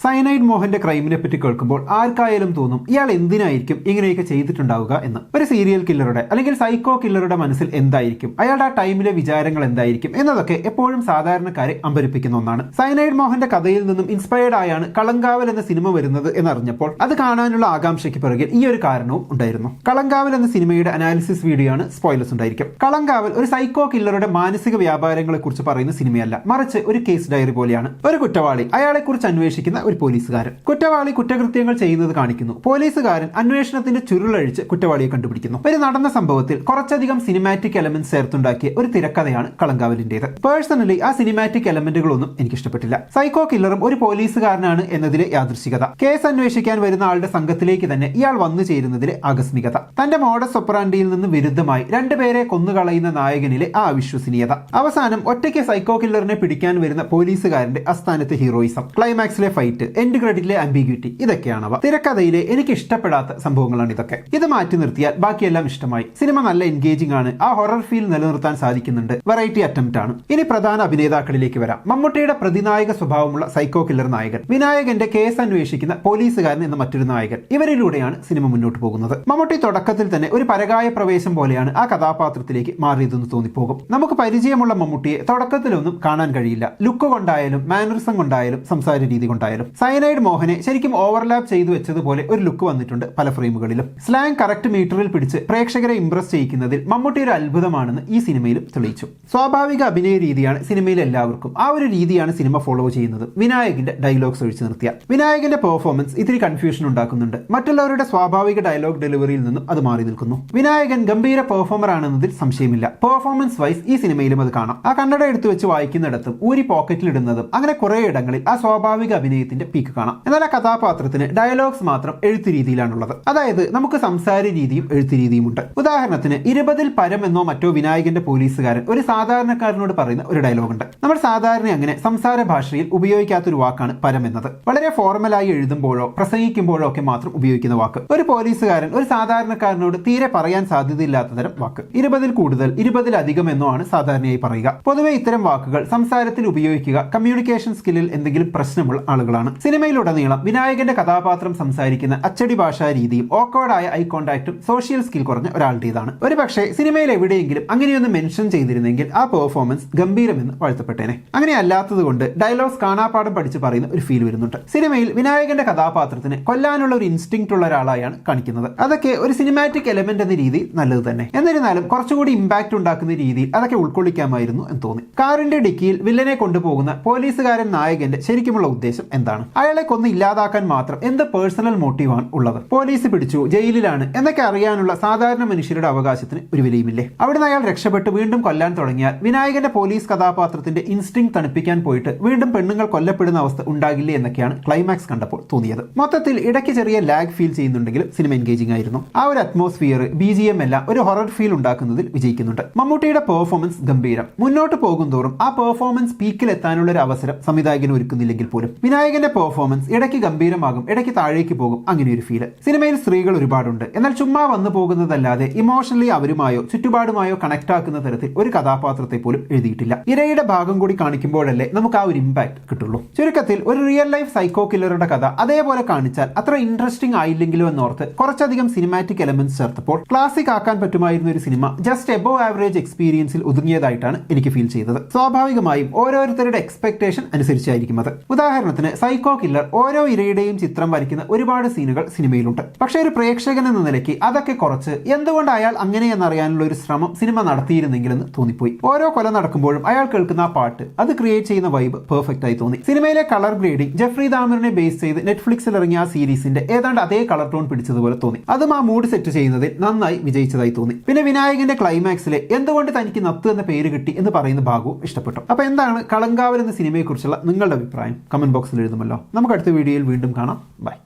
Cyanide മോഹന്റെ ക്രൈമിനെ പറ്റി കേൾക്കുമ്പോൾ ആർക്കായാലും തോന്നും ഇയാൾ എന്തിനായിരിക്കും ഇങ്ങനെയൊക്കെ ചെയ്തിട്ടുണ്ടാവുക എന്ന്. ഒരു സീരിയൽ കില്ലറുടെ അല്ലെങ്കിൽ സൈക്കോ കില്ലറുടെ മനസ്സിൽ എന്തായിരിക്കും, അയാളുടെ ആ ടൈമിലെ വിചാരങ്ങൾ എന്തായിരിക്കും എന്നതൊക്കെ എപ്പോഴും സാധാരണക്കാരെ അമ്പരിപ്പിക്കുന്ന ഒന്നാണ്. സയനൈഡ് മോഹന്റെ കഥയിൽ നിന്നും ഇൻസ്പയർഡ് ആയാണ് കളങ്കാവൽ എന്ന സിനിമ വരുന്നത് എന്നറിഞ്ഞപ്പോൾ അത് കാണാനുള്ള ആകാംക്ഷയ്ക്ക് പിറകിൽ ഈ ഒരു കാരണവും ഉണ്ടായിരുന്നു. കളങ്കാവൽ എന്ന സിനിമയുടെ അനാലിസിസ് വീഡിയോ ആണ്, സ്പോയിലേഴ്സ് ഉണ്ടായിരിക്കും. കളങ്കാവൽ ഒരു സൈക്കോ കില്ലറുടെ മാനസിക വ്യാപാരങ്ങളെ കുറിച്ച് പറയുന്ന സിനിമയല്ല, മറിച്ച് ഒരു കേസ് ഡയറി പോലെയാണ്. ഒരു കുറ്റവാളി, അയാളെ കുറിച്ച് അന്വേഷിക്കുന്ന ഒരു പോലീസുകാരൻ. കുറ്റവാളി കുറ്റകൃത്യങ്ങൾ ചെയ്യുന്നത് കാണിക്കുന്നു. പോലീസുകാരൻ അന്വേഷണത്തിന്റെ ചുരുളഴിച്ച് കുറ്റവാളിയെ കണ്ടുപിടിക്കുന്നു. ഒരു നടന്ന സംഭവത്തിൽ കുറച്ചധികം സിനിമാറ്റിക് എലമെന്റ്സ് ചേർത്തുണ്ടാക്കിയ ഒരു തിരക്കഥയാണ് കളങ്കാവലിന്റേത്. പേഴ്സണലി ആ സിനിമാറ്റിക് എലമെന്റുകളൊന്നും എനിക്ക് ഇഷ്ടപ്പെട്ടില്ല. സൈക്കോ കില്ലറും ഒരു പോലീസുകാരനാണ് എന്നതിലെ യാദൃശ്ചികത, കേസ് അന്വേഷിക്കാൻ വരുന്ന ആളുടെ സംഘത്തിലേക്ക് തന്നെ ഇയാൾ വന്നു ചേരുന്നതിലെ ആകസ്മികത, തന്റെ മോഡസ് ഒപ്പറാൻഡിയിൽ നിന്ന് വിരുദ്ധമായി രണ്ടുപേരെ കൊന്നുകളയുന്ന നായകനിലെ ആ അവിശ്വസനീയത, അവസാനം ഒറ്റയ്ക്ക് സൈക്കോ കില്ലറിനെ പിടിക്കാൻ വരുന്ന പോലീസുകാരന്റെ അസ്ഥാനത്തെ ഹീറോയിസം, ക്ലൈമാക്സിലെ ഫൈറ്റ്, എൻഡ് ക്രെഡിറ്റിലെ ആംബിഗ്യൂറ്റി, ഇതൊക്കെയാണവ. തിരക്കഥയിലെ എനിക്ക് ഇഷ്ടപ്പെടാത്ത സംഭവങ്ങളാണ് ഇതൊക്കെ. ഇത് മാറ്റി നിർത്തിയാൽ ബാക്കിയെല്ലാം ഇഷ്ടമായി. സിനിമ നല്ല എൻഗേജിംഗ് ആണ്, ആ ഹൊറർ ഫീൽ നിലനിർത്താൻ സാധിക്കുന്നുണ്ട്, വെറൈറ്റി അറ്റംപ്റ്റ് ആണ്. ഇനി പ്രധാന അഭിനേതാക്കളിലേക്ക് വരാം. മമ്മൂട്ടിയുടെ പ്രതിനായക സ്വഭാവമുള്ള സൈക്കോ കില്ലർ നായകൻ, വിനായകന്റെ കേസ് അന്വേഷിക്കുന്ന പോലീസുകാരൻ എന്ന മറ്റൊരു നായകൻ, ഇവരിലൂടെയാണ് സിനിമ മുന്നോട്ട് പോകുന്നത്. മമ്മൂട്ടി തുടക്കത്തിൽ തന്നെ ഒരു പരകായ പ്രവേശം പോലെയാണ് ആ കഥാപാത്രത്തിലേക്ക് മാറിയതെന്ന് തോന്നിപ്പോകും. നമുക്ക് പരിചയമുള്ള മമ്മൂട്ടിയെ തുടക്കത്തിലൊന്നും കാണാൻ കഴിയില്ല. ലുക്ക് കൊണ്ടായാലും മാനറിസം കൊണ്ടായാലും സംസാര രീതി കൊണ്ടായാലും. സയനൈഡ് മോഹനെ ശരിക്കും ഓവർലാപ്പ് ചെയ്തു വെച്ചതുപോലെ ഒരു ലുക്ക് വന്നിട്ടുണ്ട് പല ഫ്രെയിമുകളിലും. സ്ലാങ് കറക്റ്റ് മീറ്ററിൽ പിടിച്ച് പ്രേക്ഷകരെ ഇംപ്രസ് ചെയ്യിക്കുന്നതിൽ മമ്മൂട്ടി ഒരു അത്ഭുതമാണെന്ന് ഈ സിനിമയിലും തെളിയിച്ചു. സ്വാഭാവിക അഭിനയ രീതിയാണ് സിനിമയിൽ എല്ലാവർക്കും. ആ ഒരു രീതിയാണ് സിനിമ ഫോളോ ചെയ്യുന്നത്. വിനായകന്റെ ഡയലോഗ്സ് ഒഴിച്ചു നിർത്തിയ വിനായകന്റെ പെർഫോമൻസ് ഇത്തിരി കൺഫ്യൂഷൻ ഉണ്ടാക്കുന്നുണ്ട്. മറ്റുള്ളവരുടെ സ്വാഭാവിക ഡയലോഗ് ഡെലിവറിയിൽ നിന്നും അത് മാറി നിൽക്കുന്നു. വിനായകൻ ഗംഭീര പെർഫോമർ ആണെന്നതിൽ സംശയമില്ല. പെർഫോമൻസ് വൈസ് ഈ സിനിമയിലും അത് കാണാം. ആ കണ്ണട എടുത്തു വെച്ച് വായിക്കുന്നിടത്തും ഊരി പോക്കറ്റിൽ ഇടുന്നതും അങ്ങനെ കുറെ ഇടങ്ങളിൽ ആ സ്വാഭാവിക അഭിനയത്തിന്റെ പീക്ക് കാണാം. എന്നാൽ ആ കഥാപാത്രത്തിന് ഡയലോഗ്സ് മാത്രം എഴുത്തു രീതിയിലാണുള്ളത്. അതായത് നമുക്ക് സംസാര രീതിയും എഴുത്തു രീതിയും ഉണ്ട്. ഉദാഹരണത്തിന് 20-ൽ പരം എന്നോ മറ്റോ വിനായകന്റെ പോലീസുകാരൻ ഒരു സാധാരണക്കാരനോട് പറയുന്ന ഒരു ഡയലോഗ് ഉണ്ട്. നമ്മൾ സാധാരണ അങ്ങനെ സംസാര ഭാഷയിൽ ഉപയോഗിക്കാത്തൊരു വാക്കാണ് പരം എന്നത്. വളരെ ഫോർമലായി എഴുതുമ്പോഴോ പ്രസംഗിക്കുമ്പോഴോ ഒക്കെ മാത്രം ഉപയോഗിക്കുന്ന വാക്ക്. ഒരു പോലീസുകാരൻ ഒരു സാധാരണക്കാരനോട് തീരെ പറയാൻ സാധ്യതയില്ലാത്ത തരം വാക്ക്. 20-ൽ കൂടുതൽ, 20-ൽ അധികം എന്നോ ആണ് സാധാരണയായി പറയുക. പൊതുവെ ഇത്തരം വാക്കുകൾ സംസാരത്തിൽ ഉപയോഗിക്കുക കമ്മ്യൂണിക്കേഷൻ സ്കില്ലിൽ എന്തെങ്കിലും പ്രശ്നമുള്ള ആളുകളാണ്. സിനിമയിലുടനീളം വിനായകന്റെ കഥാപാത്രം സംസാരിക്കുന്ന അച്ചടി ഭാഷാ രീതിയും ഓക്വേർഡായ ഐ കോണ്ടാക്റ്റും സോഷ്യൽ സ്കിൽ കുറഞ്ഞ ഒരാളുടേതാണ്. ഒരു പക്ഷേ സിനിമയിൽ എവിടെയെങ്കിലും അങ്ങനെയൊന്ന് മെൻഷൻ ചെയ്തിരുന്നെങ്കിൽ ആ പെർഫോമൻസ് ഗംഭീരമെന്ന് വാഴ്ത്തപ്പെട്ടേനെ. അങ്ങനെ അല്ലാത്തതുകൊണ്ട് ഡയലോഗ്സ് കാണാപ്പാടം പഠിച്ച് പറയുന്ന ഒരു ഫീൽ വരുന്നുണ്ട്. സിനിമയിൽ വിനായകന്റെ കഥാപാത്രത്തിന് കൊല്ലാനുള്ള ഒരു ഇൻസ്റ്റിങ്ക്റ്റ് ഉള്ള ഒരാളായാണ് കാണിക്കുന്നത്. അതൊക്കെ ഒരു സിനിമാറ്റിക് എലമെന്റ് എന്ന രീതിയിൽ നല്ലത് തന്നെ. എന്നിരുന്നാലും കുറച്ചുകൂടി ഇമ്പാക്ട് ഉണ്ടാക്കുന്ന രീതിയിൽ അതൊക്കെ ഉൾക്കൊള്ളിക്കാമായിരുന്നു എന്ന് തോന്നി. കാറിന്റെ ഡിക്കിയിൽ വില്ലനെ കൊണ്ടുപോകുന്ന പോലീസുകാരൻ നായകന്റെ ശരിക്കുമുള്ള ഉദ്ദേശം എന്താണ്? അയാളെ കൊന്ന് ഇല്ലാതാക്കാൻ മാത്രം എന്ത് പേഴ്സണൽ മോട്ടീവാണ് ഉള്ളത്? പോലീസ് പിടിച്ചു, ജയിലിലാണ് എന്നൊക്കെ അറിയാനുള്ള സാധാരണ മനുഷ്യരുടെ അവകാശത്തിന് ഒരു വിലയുമില്ലേ? അവിടുന്ന് അയാൾ രക്ഷപ്പെട്ട് വീണ്ടും കൊല്ലാൻ തുടങ്ങിയാൽ വിനായകന്റെ പോലീസ് കഥാപാത്രത്തിന്റെ ഇൻസ്റ്റിങ് തണുപ്പിക്കാൻ പോയിട്ട് വീണ്ടും പെണ്ണുങ്ങൾ കൊല്ലപ്പെടുന്ന അവസ്ഥ ഉണ്ടാകില്ലേ എന്നൊക്കെയാണ് ക്ലൈമാക്സ് കണ്ടപ്പോൾ തോന്നിയത്. മൊത്തത്തിൽ ഇടയ്ക്ക് ചെറിയ ലാഗ് ഫീൽ ചെയ്യുന്നുണ്ടെങ്കിലും സിനിമ എൻഗേജിംഗ് ആയിരുന്നു. ആ ഒരു അറ്റ്മോസ്ഫിയർ, BGM എല്ലാം ഒരു ഹൊറർ ഫീൽ ഉണ്ടാക്കുന്നതിൽ വിജയിക്കുന്നുണ്ട്. മമ്മൂട്ടിയുടെ പെർഫോമൻസ് ഗംഭീരം. മുന്നോട്ട് പോകുന്തോറും ആ പെർഫോമൻസ് പീക്കിൽ എത്താനുള്ള ഒരു അവസരം സംവിധായകന് ഒരുക്കുന്നില്ലെങ്കിൽ പോലും വിനായകന്റെ പെർഫോമൻസ് ഇടയ്ക്ക് ഗംഭീരമാകും, ഇടയ്ക്ക് താഴേക്ക് പോകും, അങ്ങനെ ഒരു ഫീല്. സിനിമയിൽ സ്ത്രീകൾ ഒരുപാടുണ്ട്. എന്നാൽ ചുമ്മാ വന്നു പോകുന്നതല്ലാതെ ഇമോഷണലി അവരുമായോ ചുറ്റുപാടുമായോ കണക്ട് ആക്കുന്ന തരത്തിൽ ഒരു കഥാപാത്രത്തെ പോലും എഴുതിയിട്ടില്ല. ഇരയുടെ ഭാഗം കൂടി കാണിക്കുമ്പോഴല്ലേ നമുക്ക് ആ ഒരു ഇമ്പാക്ട് കിട്ടുള്ളൂ. ചുരുക്കത്തിൽ ഒരു റിയൽ ലൈഫ് സൈക്കോ കില്ലറുടെ കഥ അതേപോലെ കാണിച്ചാൽ അത്ര ഇൻട്രസ്റ്റിംഗ് ആയില്ലെങ്കിലോ എന്നോർത്ത് കുറച്ചധികം സിനിമാറ്റിക് എലമെന്റ്സ് ചേർത്തപ്പോൾ ക്ലാസിക് ആക്കാൻ പറ്റുമായിരുന്ന ഒരു സിനിമ ജസ്റ്റ് എബോവ് ആവറേജ് എക്സ്പീരിയൻസിൽ ഒതുങ്ങിയതായിട്ടാണ് എനിക്ക് ഫീൽ ചെയ്തത്. സ്വാഭാവികമായും ഓരോരുത്തരുടെ എക്സ്പെക്ടേഷൻ അനുസരിച്ചായിരിക്കും അത്. ഉദാഹരണത്തിന് സൈക്കോ കില്ലർ ഓരോ ഇരയുടെയും ചിത്രം വരയ്ക്കുന്ന ഒരുപാട് സീനുകൾ സിനിമയിലുണ്ട്. പക്ഷേ ഒരു പ്രേക്ഷകൻ എന്ന നിലയ്ക്ക് അതൊക്കെ കുറച്ച് എന്തുകൊണ്ട് അയാൾ അങ്ങനെയെന്നറിയാനുള്ള ഒരു ശ്രമം സിനിമ നടത്തിയിരുന്നെങ്കിലെന്ന് തോന്നിപ്പോയി. ഓരോ കൊല നടക്കുമ്പോഴും അയാൾ കേൾക്കുന്ന ആ പാട്ട്, അത് ക്രിയേറ്റ് ചെയ്യുന്ന വൈബ് പെർഫെക്റ്റ് ആയി തോന്നി. സിനിമയിലെ കളർ ഗ്രേഡിംഗ് ജെഫ്രി ദാമറിനെ ബേസ് ചെയ്ത് നെറ്റ്ഫ്ലിക്സിൽ ഇറങ്ങിയ ആ സീരീസിന്റെ ഏതാണ്ട് അതേ കളർ ടോൺ പിടിച്ചതുപോലെ തോന്നി. അതും ആ മൂഡ് സെറ്റ് ചെയ്യുന്നതിൽ നന്നായി വിജയിച്ചതായി തോന്നി. പിന്നെ വിനായകന്റെ ക്ലൈമാക്സിലെ എന്തുകൊണ്ട് തനിക്ക് നത്ത് എന്ന പേര് കിട്ടി എന്ന് പറയുന്ന ഭാഗവും ഇഷ്ടപ്പെട്ടു. അപ്പൊ എന്താണ് കളങ്കാവൽ എന്ന സിനിമയെ കുറിച്ചുള്ള നിങ്ങളുടെ അഭിപ്രായം? കമന്റ് ബോക്സിൽ എഴുതുമല്ലോ. നമുക്ക് അടുത്ത വീഡിയോയിൽ വീണ്ടും കാണാം. ബൈ.